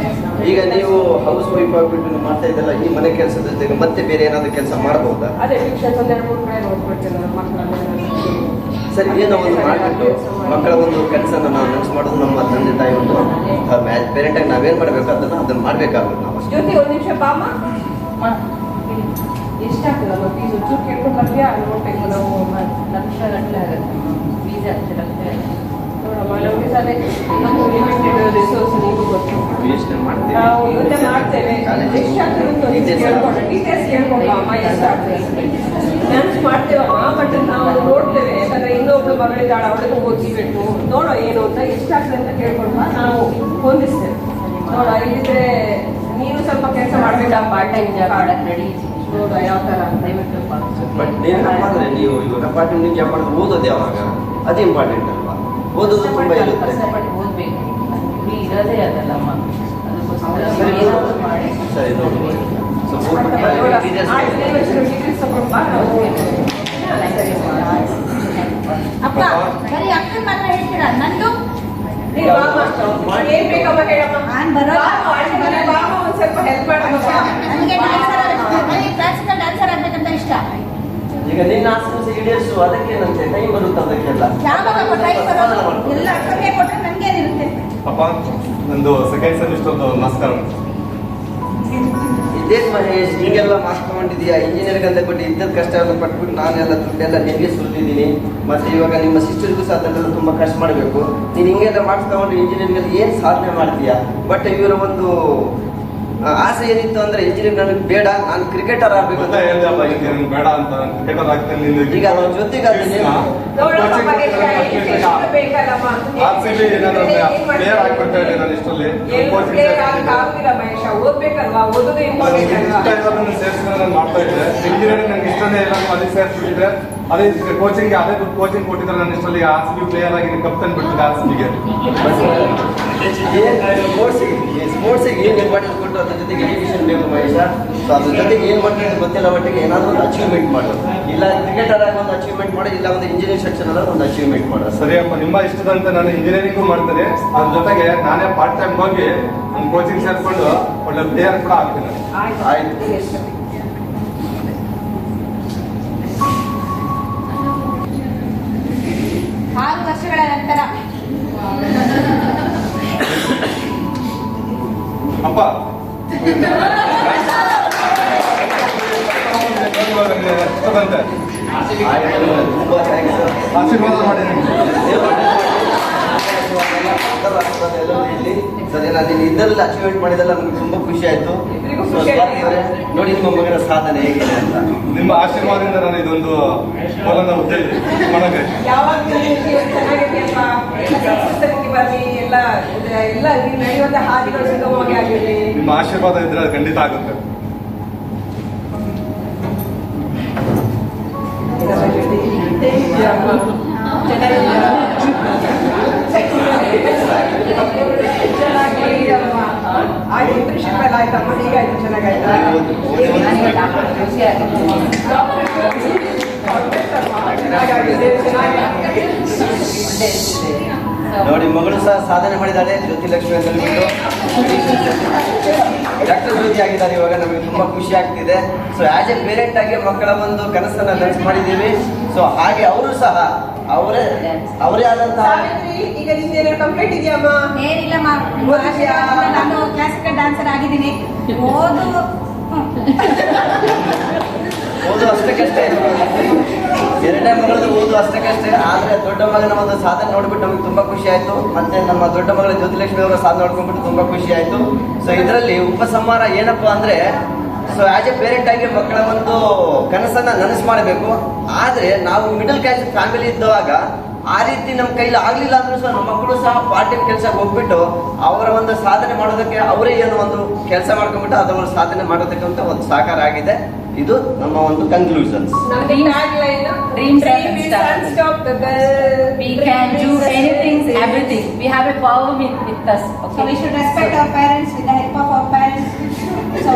ಈಗ ನೀವು ಹೌಸ್ ವೈಫ್ ಆಗ್ಬಿಟ್ಟು ನೀವು ಮಾಡ್ತಾ ಇದ್ದಲ್ಲ, ಈ ಮನೆ ಕೆಲಸದ ಜೊತೆಗೆ ಮತ್ತೆ ಬೇರೆ ಏನಾದ್ರು ಕೆಲಸ ಮಾಡ್ಬೋದಾ? ಅದೇ ಟ್ಯೂಷನ್ ಒಂದು 2-3 ಕಡೆ ನೋಡ್ಬಿಡ್ತೇನೆ ನನ್ನ ಮಕ್ಕಳನ್ನ. ಸರಿ, ಏನೋ ಒಂದು ಮಾಡಿಬಿಟ್ಟು ಮಕ್ಕಳ ಒಂದು ಕೆಲಸನ ನಾವು ನೆಕ್ಸ್ಟ್ ಮಾಡೋದು ನಮ್ಮ ತಂದೆ ತಾಯಿ ಒಂದು ಪೇರೆಂಟಾಗಿ ನಾವೇನು ಮಾಡಬೇಕು ಅದನ್ನು ಮಾಡಬೇಕಾಗುತ್ತೆ ನಾವು. ಜ್ಯೋತಿ ಒಂದು ನಿಮಿಷ ಬಾಮ. ಎಷ್ಟಾಗ್ತದಮ್ಮ ಫೀಸ್? ಒಂಚೂರು ಕೇಳ್ಕೊಂಡು ಬರ್ತೀಯಾ? ನೋಡ್ಬೇಕು ನಾವು. ಲಕ್ಷ ಗಟ್ಟಲೆ ಆಗುತ್ತೆ ಫೀಸ್ ಆಗ್ತದೆ. ನೋಡಮ್ಮ, ನಮಗೆ ಅದೇ ಇನ್ನೊಂದು ಲಿಮಿಟೆಡ್ ರಿಸೋರ್ಸ್ ನಿಮಗೂ ಗೊತ್ತು. ಯೋಚನೆ ಮಾಡ್ತೀವಿ. ನಾವು ಯೋಚನೆ ಮಾಡ್ತೇವೆ. ಎಷ್ಟಾಗ್ತದೆ ಅಂತ ಡೀಟೇಲ್ಸ್ ಕೇಳ್ಕೊಂಡು ಅಮ್ಮ ಎಷ್ಟಾಗ್ತದೆ ಮ್ಯಾನೇಜ್ ಮಾಡ್ತೇವಮ್ಮ. ಬಟ್ ನಾವು ನೋಡ್ತೇವೆ, ಯಾಕಂದ್ರೆ ಇನ್ನೊಬ್ಳು ಮಗಳಿದ್ದಾಳೆ, ಅವಳಿಗೂ ಓದಿಸ್ಬೇಕು. ನೋಡೋ ಏನು ಅಂತ ಎಷ್ಟಾಗ್ತದೆ ಅಂತ ಕೇಳ್ಕೊಂಡು ನಾವು ಹೊಂದಿಸ್ತೇವೆ. ನೋಡ, ಇಲ್ಲಿದ್ರೆ ನೀನು ಸ್ವಲ್ಪ ಕೆಲಸ ಮಾಡ್ಬೇಕಾ? ಪಾರ್ಟ್ ಟೈಮ್ ಜಾಬ್ ಮಾಡಕ್ಕೆ ರೆಡಿ. ನೋಡ ಯಾವ ಥರ ದಯವಿಟ್ಟು ಬಟ್ ಏನಪ್ಪ ಅಂದರೆ ನೀವು ಇವಾಗ ಪಾರ್ಟ್ ಟೈಮ್ ಜಾಬ್ ಮಾಡೋದು ಓದೋದು ಯಾವಾಗ? ಅದು ಇಂಪಾರ್ಟೆಂಟ್ ಅಲ್ವಾ? ಓದೋದು ತುಂಬ ಇರುತ್ತೆ. ಕಷ್ಟಪಟ್ಟು ಓದಬೇಕು. ಫ್ರೀ ಇರೋದೇ ಅದಲ್ಲಮ್ಮ, ಅದಕ್ಕೋಸ್ಕರ ಸರಿ, ಏನಾದರೂ ಮಾಡಿ. ಸರಿ ನೋಡಿ. ಸೊ ಅಪ್ಪ ಬರೀ ಅಕ್ಕನ ಮಾತ್ರ ಹೇಳ್ತೀರಾ? ನಂದು ಏನ್ ಬೇಕಮ್ಮ ಹೇಳಮ್ಮ. ನಾನು ಬರೋಲ್ಲ. ಒಂದು ಸ್ವಲ್ಪ ಹೆಲ್ಪ್ ಮಾಡಮ್ಮ. ನನಗೆ ಕ್ಲಾಸಿಕಲ್ ಡ್ಯಾನ್ಸರ್ ಆಗ್ಬೇಕಂತ ಇಷ್ಟ. ಈಗ ನಿನ್ನ ಆಸೆ ಈಡೇರಿಸು, ಅದಕ್ಕೇನಂತೆ ಟೈಮ್ ಬರುತ್ತೆ ಅದಕ್ಕೆಲ್ಲ. ಯಾವಾಗ ಟೈಮ್ ಬರೋದು? ಎಲ್ಲ ಅಕ್ಕನಿಗೆ ಕೊಟ್ಟರೆ ನನಗೇನಿರುತ್ತೆ? ಅಪ್ಪ, ನಂದು ಸೆಕೆಂಡ್ ಸೆಮಿಸ್ಟರ್ ನಮಸ್ಕಾರ. ಇದೇನು ಮಹೇಶ್, ಹೀಗೆಲ್ಲ ಮಾರ್ಕ್ಸ್ ತಗೊಂಡಿದ್ಯಾ? ಇಂಜಿನಿಯರಿಂಗ್ ಅಂತ ಕೊಟ್ಟು ಇದ್ದದ್ದು ಕಷ್ಟ ಎಲ್ಲ ಪಟ್ಬಿಟ್ಟು ನಾನೆಲ್ಲ ದುಡ್ಡೆಲ್ಲ ನಿಮಗೆ ಸುರಿದಿದ್ದೀನಿ. ಮತ್ತೆ ಇವಾಗ ನಿಮ್ಮ ಸಿಸ್ಟರ್ಗೂ ಸಹ ಅದನ್ನೆಲ್ಲ ತುಂಬ ಖರ್ಚು ಮಾಡಬೇಕು. ನೀನು ಹಿಂಗೆಲ್ಲ ಮಾರ್ಕ್ಸ್ ತಗೊಂಡು ಇಂಜಿನಿಯರಿಂಗಲ್ಲಿ ಏನು ಸಾಧನೆ ಮಾಡ್ತೀಯಾ? ಬಟ್ ಇವರ ಒಂದು ಆಸೆ ಏನಿತ್ತು ಅಂದ್ರೆ ಇಂಜಿನಿಯರಿಂಗ್ ನನಗೆ ಬೇಡ, ನಾನು ಕ್ರಿಕೆಟರ್ ಆಗ್ಬೇಕು ಅಂತ ಹೇಳ್ದಪ್ಪ. ಇಂಜಿನಿಯರಿಂಗ್ ಬೇಡ ಅಂತ, ಕ್ರಿಕೆಟರ್ ಆಗ್ತೇನೆ. ಈಗ ಅದ್ರ ಜೊತೆಗೆ ಅದು ನೀವು RCB ಏನಾದ್ರು ಪ್ಲೇಯರ್ ಆಗ್ಬಿಡ್ತಾ ಇದೆ ನಾನು ಇಷ್ಟರಲ್ಲಿ. ಮಹೇಶ ಓದ್ಬೇಕಲ್ವಾ? ಓದೋದು ಇಂಪಾರ್ಟೆಂಟ್ ಅಲ್ವಾ? ಸೇರಿಸಿದ್ರೆ ನಾನು ಮಾಡ್ತಾ ಇದ್ದೆ. ಇಂಜಿನಿಯರಿಂಗ್ ನಂಗೆ ಇಷ್ಟನೇ ಇಲ್ಲ, ಅಲ್ಲಿ ಸೇರಿಸ್ಬಿಟ್ಟಿದ್ರೆ ಅದೇ ಕೋಚಿಂಗ್ ಅದೇ ದುಡ್ಡು ಕೋಚಿಂಗ್ ಕೊಟ್ಟಿದ್ರೆ ನಾನು ಇಷ್ಟರಲ್ಲಿ RCB ಪ್ಲೇಯರ್ ಆಗಿ ಕಪ್ ತಂದ್ಬಿಟ್ಟಿದ್ದೆ RCBಗೆ. ಸ್ಪೋರ್ಟ್ಸಿಗೆ ಏನು ಇಂಪಾರ್ಟೆನ್ಸ್ ಕೊಟ್ಟು ಅದ್ರ ಜೊತೆಗೆ ಎಜುಕೇಶನ್ ಬೇಕು ಮಹೇಶ. ಸೊ ಅದ್ರ ಜೊತೆಗೆ ಏನು ಮಾಡ್ತಾರೆ ಗೊತ್ತಿಲ್ಲ, ಒಟ್ಟಿಗೆ ಏನಾದರೂ ಒಂದು ಅಚೀವ್ಮೆಂಟ್ ಮಾಡು. ಇಲ್ಲ ಕ್ರಿಕೆಟರ್ ಆಗಿ ಒಂದು ಅಚೀವ್ಮೆಂಟ್ ಮಾಡಿ, ಇಲ್ಲ ಒಂದು ಇಂಜಿನಿಯರಿಂಗ್ ಸೆಕ್ಷನ್ ಅಲ್ಲ ಒಂದು ಅಚೀವ್ಮೆಂಟ್ ಮಾಡು. ಸರಿಯಪ್ಪ, ನಿಮ್ಮ ಇಷ್ಟದಂತೆ ನಾನು ಇಂಜಿನಿಯರಿಂಗು ಮಾಡ್ತೇನೆ. ಅದ್ರ ಜೊತೆಗೆ ನಾನೇ ಪಾರ್ಟ್ ಟೈಮ್ ಹೋಗಿ ನನ್ನ ಕೋಚಿಂಗ್ ಸೇರಿಸ್ಕೊಂಡು ಒಳ್ಳೆ ಪ್ಲೇಯರ್ ಕೂಡ ಆಗ್ತೀನಿ. ಆಯ್ತು. 6 ವರ್ಷಗಳ ನಂತರ ಅಪ್ಪ ಇಷ್ಟದಂತೆ ಆಶೀರ್ವಾದ ಮಾಡಿ. ಸರಿ, ನಾನು ಇದರಲ್ಲಿ ಅಚೀವ್ಮೆಂಟ್ ಮಾಡಿದೆಲ್ಲ ನಮ್ಗೆ ತುಂಬಾ ಖುಷಿ ಆಯ್ತು. ನೋಡಿ ನಿಮ್ಮ ಮಗನ ಸಾಧನೆ ಹೇಗಿದೆ ಅಂತ. ನಿಮ್ಮ ಆಶೀರ್ವಾದದಿಂದ ನಾನು ಇದೊಂದು ಮೊದಲ ಹುದ್ದೆ ಮನಗೆ ಯಾವಾಗ ಚೆನ್ನಾಗಿದೆಯಪ್ಪ, ಬರ್ಲಿ, ಎಲ್ಲ ಎಲ್ಲ ನಡೆಯುವಂತ ಹಾದಿಗಳು ಸುಗಮವಾಗಿ ಆಗಿರಲಿ. ನಿಮ್ಮ ಆಶೀರ್ವಾದ ಇದ್ರೆ ಅದು ಖಂಡಿತ ಆಗುತ್ತೆ. ಇಂಟರ್ನ್ಶಿಪ್ ಎಲ್ಲ ಆಯ್ತಮ್ಮ, ಹೀಗಾಯ್ತು, ಚೆನ್ನಾಗಾಯ್ತಾ? ನೋಡಿ ಮಗಳು ಸಹ ಸಾಧನೆ ಮಾಡಿದ್ದಾಳೆ. ಜ್ಯೋತಿ ಲಕ್ಷ್ಮಿ ಅಂತ ಹೇಳ್ಬಿಟ್ಟು ಡಾಕ್ಟರ್ ಜ್ಯೋತಿ ಆಗಿದ್ದಾರೆ. ಇವಾಗ ನಮಗೆ ತುಂಬಾ ಖುಷಿ ಆಗ್ತಿದೆ. ಸೊ ಆಸ್ ಎ ಪೇರೆಂಟ್ ಆಗಿ ಮಕ್ಕಳ ಒಂದು ಕನಸನ್ನ ನನಸು ಮಾಡಿದ್ದೀವಿ. ಸೊ ಹಾಗೆ ಅವರು ಸಹ ಅವರೇ ಆದಂತಹ ಈಗ ನಿಂದೇನೋ ಕಂಪ್ಲೀಟ್ ಇದೆಯಮ್ಮ? ಏನಿಲ್ಲಮ್ಮ, ನಾನು ಕ್ಲಾಸಿಕಲ್ ಡ್ಯಾನ್ಸರ್ ಆಗಿದ್ದೀನಿ. ಓದು ಅಷ್ಟೇ ಕಷ್ಟ ಇದೆ. ಎರಡನೇ ಮಗಳದ್ದು ಓದು ಅಷ್ಟಕ್ಕಷ್ಟೇ. ಆದರೆ ದೊಡ್ಡ ಮಗನ ಒಂದು ಸಾಧನೆ ನೋಡ್ಬಿಟ್ಟು ನಮ್ಗೆ ತುಂಬಾ ಖುಷಿ ಆಯ್ತು. ಮತ್ತೆ ನಮ್ಮ ದೊಡ್ಡ ಮಗಳ ಜ್ಯೋತಿಲಕ್ಷ್ಮಿ ಅವರ ಸಾಧನೆ ನೋಡ್ಕೊಂಡ್ಬಿಟ್ಟು ತುಂಬಾ ಖುಷಿ ಆಯ್ತು. ಸೊ ಇದರಲ್ಲಿ ಉಪಸಂಹಾರ ಏನಪ್ಪಾ ಅಂದ್ರೆ, ಸೊ ಆಸ್ ಎ ಪೇರೆಂಟ್ ಆಗಿ ಮಕ್ಕಳ ಒಂದು ಕನಸನ್ನ ನನಸು ಮಾಡಬೇಕು. ಆದ್ರೆ ನಾವು ಮಿಡಲ್ ಕ್ಲಾಸ್ ಫ್ಯಾಮಿಲಿ ಇದ್ದಾಗ ಆ ರೀತಿ ನಮ್ಮ ಕೈಲಿ ಆಗ್ಲಿಲ್ಲ ಅಂದ್ರೂ ಸಹ ನಮ್ಮ ಮಕ್ಕಳು ಸಹ ಪಾರ್ಟ್ ಟೈಮ್ ಕೆಲಸಕ್ಕೆ ಹೋಗ್ಬಿಟ್ಟು ಅವರ ಒಂದು ಸಾಧನೆ ಮಾಡೋದಕ್ಕೆ ಅವರೇ ಏನೋ ಒಂದು ಕೆಲಸ ಮಾಡ್ಕೊಂಡ್ಬಿಟ್ಟು ಅದರ ಸಾಧನೆ ಮಾಡೋದಕ್ಕೆ ಅಂತ ಒಂದು ಸಹಕಾರ ಆಗಿದೆ. ಇದು ನಮ್ಮ ಒಂದು conclusions. Dreams are unstoppable. We can do anything, everything. We have a power with us. Okay? So we should respect our parents with the help of our parents. So,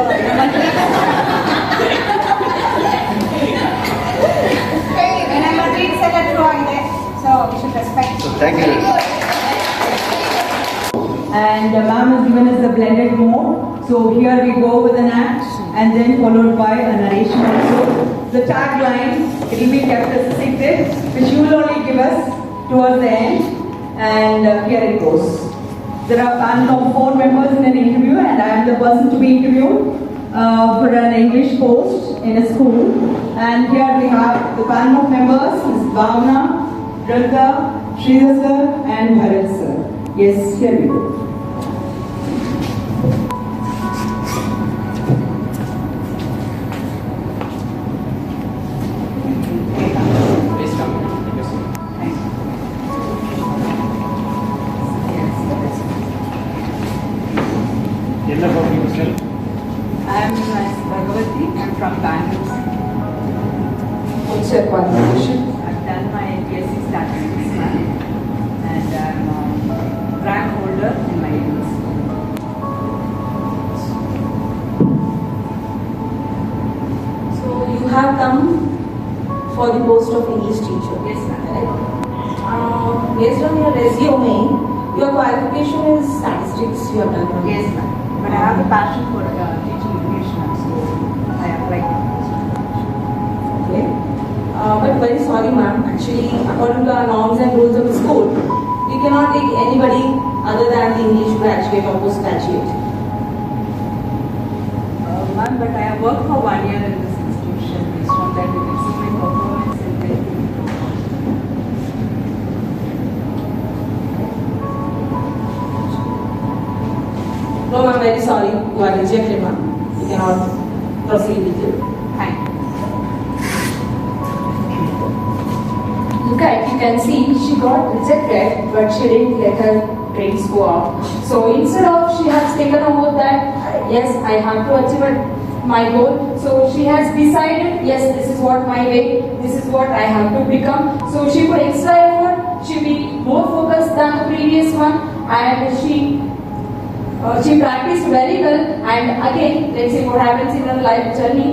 when I'm a dream setter too, I'm there. So we should respect. So thank you. And ma'am has given us the blended mode. So here we go with an act and then followed by a narration also. The tagline, it will be kept as a secret, which you will only give us towards the end. And here it goes. There are a panel of 4 members in an interview, and I am the person to be interviewed for an English post in a school. And here we have the panel of members, Ms. Bhavna, Ranga, Sridhar sir and Bharat sir. Yes, here we go. I am Bhagavati. I am from Bangalore. What's your qualification? I've done my BSc Statistics and I am a rank holder in my university. So you have come for the post of English teacher. Yes, ma'am. Based on your resume, your qualification is statistics. You have done. Yes, ma'am. But I have a passion for teaching English, ma'am, so I applied. Okay. But very sorry, ma'am. Actually, according to our norms and rules of the school, we cannot take anybody other than the English graduate or postgraduate. Ma'am, but I have worked for 1 year in this institution. Based on that, you can see my performance and everything. No, ma'am. Very sorry. You are rejected, ma'am. You cannot proceed with you. Thank you. Look at, you can see she got rejected, but she didn't let her dreams go out. So instead of she has taken over that, yes, I have to achieve my goal. So she has decided, yes, this is what my way, this is what I have to become. So she put extra effort, she be more focused than the previous one, and she practiced very well. And again, let's see what happens in her life journey.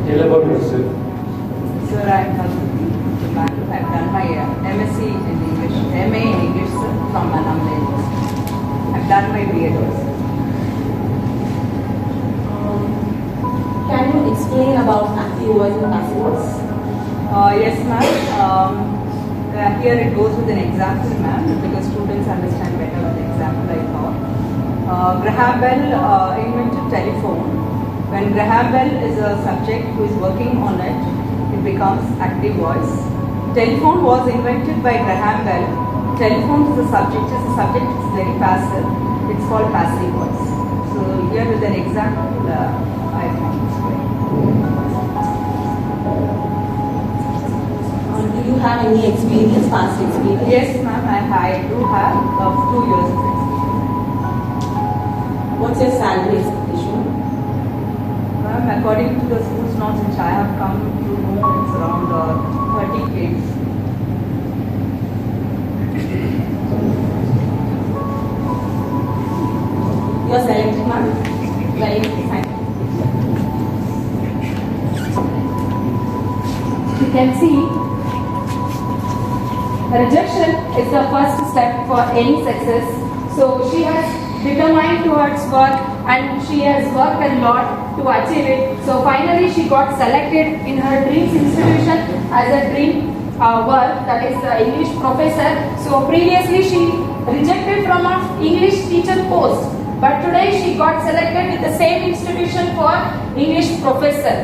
Tell about yourself. Sir, I am Bangalore. I have done my MSc in English, MA in English, sir, from Annamala University. I have done my B.Ed also. Can you explain about active voice and passive voice? Yes, ma'am. Here it goes with an example, ma'am, because students understand better with the example I thought. Graham Bell invented telephone. When Graham Bell is a subject who is working on it, it becomes active voice. Telephone was invented by Graham Bell. Telephone is a subject is very passive. It's called passive voice. So here with an example, I found this way. Do you have any experience, past experience? Yes, ma'am, I do have 2 years of experience. What's your salary expectation? Ma'am, according to the school's norms which I have come to know, it's around 30K. You are selected, ma'am. Very fine. You can see rejection is the first step for any success. So she has determined towards work and she has worked a lot to achieve it. So finally she got selected in her dreams institution as a dream work, that is English professor. So previously she rejected from a English teacher post, but today she got selected with the same institution for English professor.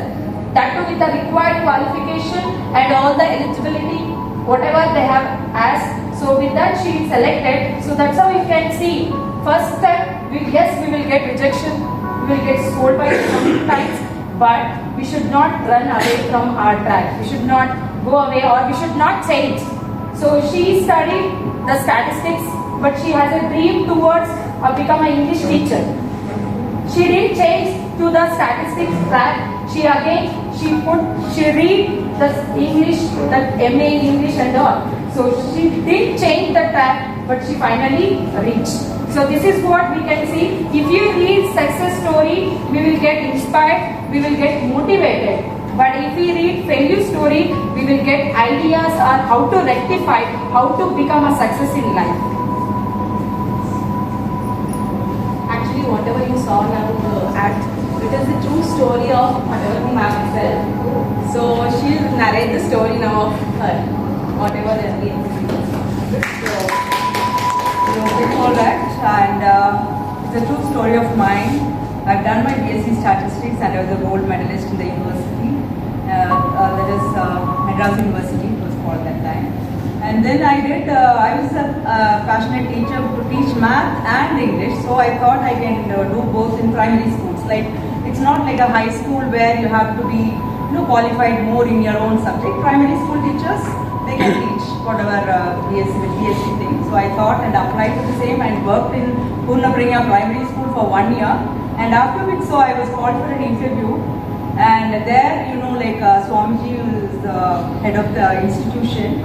That too with the required qualification and all the eligibility, whatever they have asked. So with that she is selected. So that's how you can see. First step, yes, we will get rejection, we will get scolded by some times, but we should not run away from our track. We should not go away, or we should not change. So she studied the statistics, but she has a dream towards become an English teacher. She didn't change to the statistics track. She read the English, that MA English and all. So she did change the track, but she finally reached. So this is what we can see. If you read success story, we will get inspired, we will get motivated. But if we read failure story, we will get ideas on how to rectify, how to become a success in life. Actually, whatever you saw now, the act, it is the true story of whatever ma'am said. So she will narrate the story now of her, whatever the before that, and it's a true story of mine. I've done my BSc Statistics and I was a gold medalist in the university. That is Madras University, it was called that time. And then I was a passionate teacher to teach math and English, so I thought I can do both in primary schools. Like, it's not like a high school where you have to be qualified more in your own subject. Primary school teachers, they can teach whatever BSc thing. So I thought and applied for the same and worked in Purnapuriya Primary School for 1 year. And after which, so I was called for an interview. And there, Swamiji, who is the head of the institution,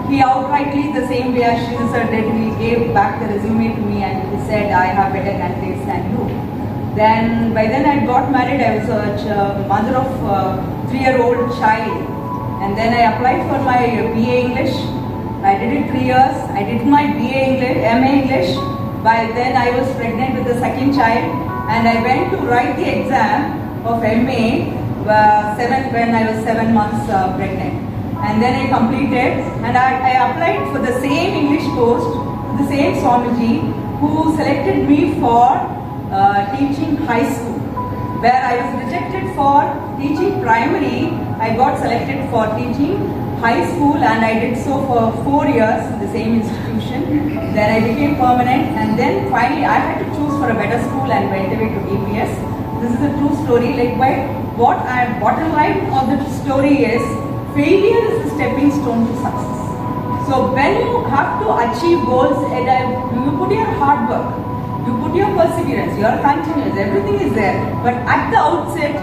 he outrightly, the same way as Shri sir did, he gave back the resume to me and he said, I have better candidates than you. Then, by then I got married. I was a mother of a 3-year-old child. And then I applied for my BA English. I did it 3 years. I did my BA English, MA English. By then I was pregnant with the second child. And I went to write the exam of MA when I was 7 months pregnant. And then I completed, and I applied for the same English post to the same Swamiji who selected me for teaching high school. Where I was rejected for teaching primary, I got selected for teaching high school, and I did so for 4 years in the same institution. Then I became permanent, and then finally I had to choose for a better school and went away to DPS. This is a true story. Bottom line of the story is, failure is the stepping stone to success. So when you have to achieve goals, you put your hard work, you put your perseverance, you are continuous, everything is there. But at the outset,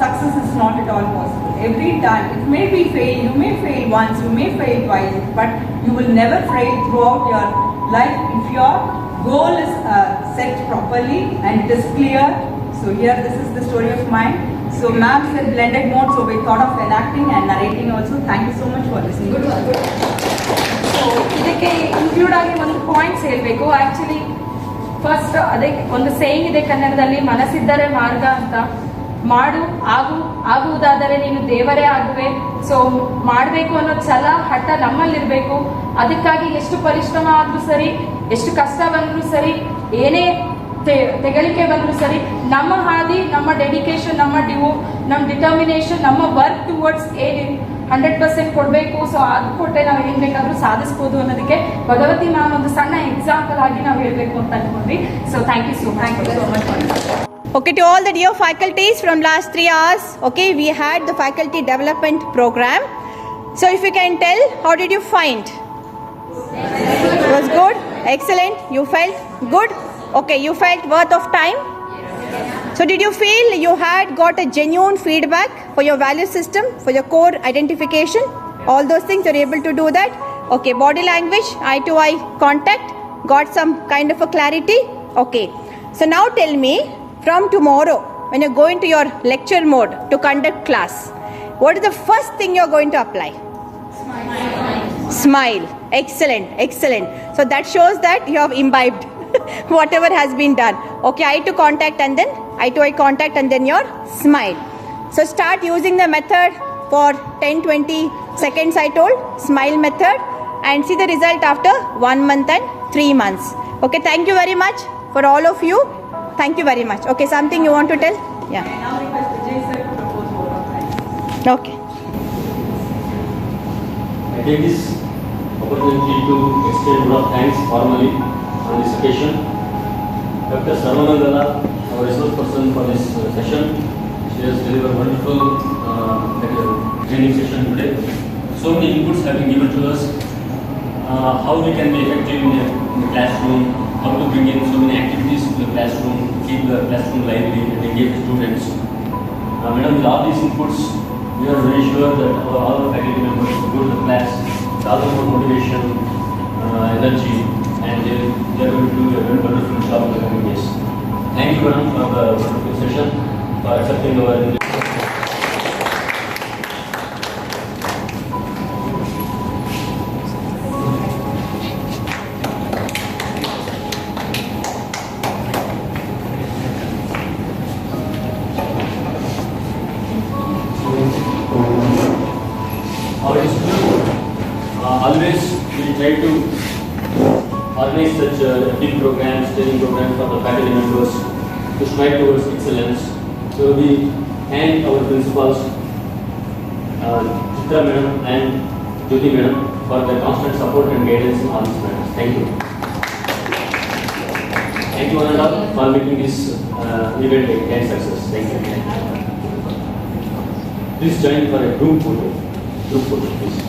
success is not at all possible. Every time, it may be fail, you may fail once, you may fail twice, but you will never fail throughout your life if your goal is set properly and it is clear. So here, this is the story of mine. So ma'am said blended mode, so we thought of enacting and narrating also. Thank you so much for listening. Good one. So ಇದಕ್ಕೆ include ಆಗಿ ಒಂದು points ಹೇಳಬೇಕು. Actually first ಅದಕ್ಕೆ ಒಂದು saying ಇದೆ ಕನ್ನಡದಲ್ಲಿ, ಮನಸ್ಸಿದ್ದರೆ ಮಾರ್ಗ ಅಂತ. ಆಗುವುದಾದರೆ ನೀನು ದೇವರೇ ಆಗುವೆ. ಸೊ ಮಾಡಬೇಕು ಅನ್ನೋ ಛಲ, ಹಠ ನಮ್ಮಲ್ಲಿರಬೇಕು. ಅದಕ್ಕಾಗಿ ಎಷ್ಟು ಪರಿಶ್ರಮ ಆದ್ರೂ ಸರಿ, ಎಷ್ಟು ಕಷ್ಟ ಬಂದ್ರೂ ಸರಿ, ಏನೇ ತೆಗಳಿಕೆ ಬಂದ್ರು ಸರಿ, ನಮ್ಮ ಹಾದಿ, ನಮ್ಮ ಡೆಡಿಕೇಶನ್, ನಮ್ಮ ನಮ್ಮ ಡಿಟರ್ಮಿನೇಷನ್, ನಮ್ಮ ವರ್ಕ್ ಟುವರ್ಡ್ಸ್ 100% ಕೊಡಬೇಕು. ಸೊ ಅದು ಕೊಟ್ಟೆ ನಾವು ಏನ್ ಬೇಕಾದ್ರೂ ಸಾಧಿಸ್ಬೋದು ಅನ್ನೋದಕ್ಕೆ ಭಗವತಿ ಮ್ಯಾಮ್ ಒಂದು ಸಣ್ಣ ಎಕ್ಸಾಂಪಲ್ ಆಗಿ ನಾವು ಹೇಳ್ಬೇಕು ಅಂತ ಅನ್ಕೊಂಡ್ವಿ. So thank you so much. Okay, to all the dear faculties from last 3 hours, okay, we had the faculty development program. So if you can tell, how did you find? It was good? Excellent? You felt good? Okay, you felt worth of time? So did you feel you had got a genuine feedback for your value system, for your core identification? All those things, you're able to do that? Okay, body language, eye to eye contact, got some kind of a clarity? Okay, so now tell me, from tomorrow, when you go into your lecture mode to conduct class, what is the first thing you're going to apply? Smile. Excellent, excellent. So that shows that you have imbibed whatever has been done. Okay, eye to contact and then eye to eye contact and then your smile. So start using the method for 10-20 seconds I told, smile method, and see the result after 1 month and 3 months. Okay, thank you very much for all of you. Thank you very much. Okay, something you want to tell? Yeah. I now request Vijay sir to propose vote of thanks. Okay. I take this opportunity to extend a lot of thanks formally on this occasion. Dr. Sarvanandala, our resource person for this session, she has delivered wonderful training session today. So many inputs have been given to us. How we can be effective in the classroom, how to bring in so many activities to the classroom, keep the classroom lively and engage the students. Madam, with all these inputs, we are very sure that all the faculty members will go to the class with all the more motivation, energy, and they are going to do a very wonderful job in the coming days. Thank you, madam, for the wonderful session, for accepting our invitation. Always we try to organize such big programs, training programs for the faculty members to strive towards excellence. So we thank our principals, Chitra madam and Jyoti madam, for their constant support and guidance in all these matters. Thank you. Thank you one and all for making this event a great success. Thank you. Please join for a group photo. Please.